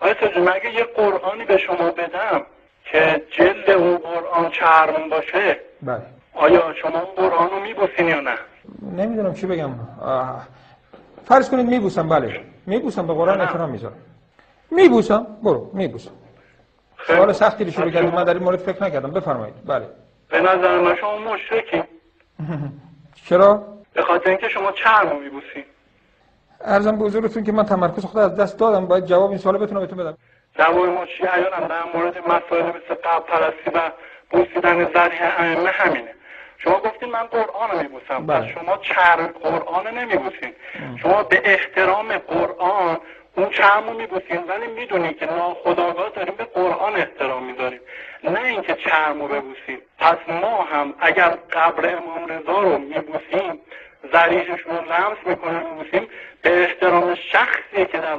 آیا تاجی مگه یه قرآنی به شما بدم که جلد اون قرآن چرم باشه، بله، آیا شما اون قرآن رو میبوسین یا نه؟ نمیدونم چی بگم. فرض کنید میبوسم. بله میبوسم، به قرآن احترام میذارم. میبوسم، برو میبوسم. سوال سختی رو شروع کردید، من در این مورد فکر نکردم. بفرمایید. بله. به نظر من شما مشرکی. چرا؟ به خاطر اینکه شما چرم رو میبوسین. عرضم به حضورتون که من تمرکز خود از دست دادم، باید جواب این سوالو بتونم بهتون بدم. جواب ما شیعیان در مورد مسائل مثل قبر پرستی و بوسیدن ذریح ائمه همینه. شما گفتین من قرآن رو میبوسم، پس شما چرم قرآن رو نمیبوسین. شما به احترام قرآن اون چرم رو میبوسین، ولی میدونین که ناخودآگاه داریم به قرآن احترام میذاریم، نه اینکه چرم رو ببوسیم. پس ما هم اگر قبر امام رضا رو میبوسیم، ذریحشون رو لمس میکنیم میبوسیم، به احترام شخصی که در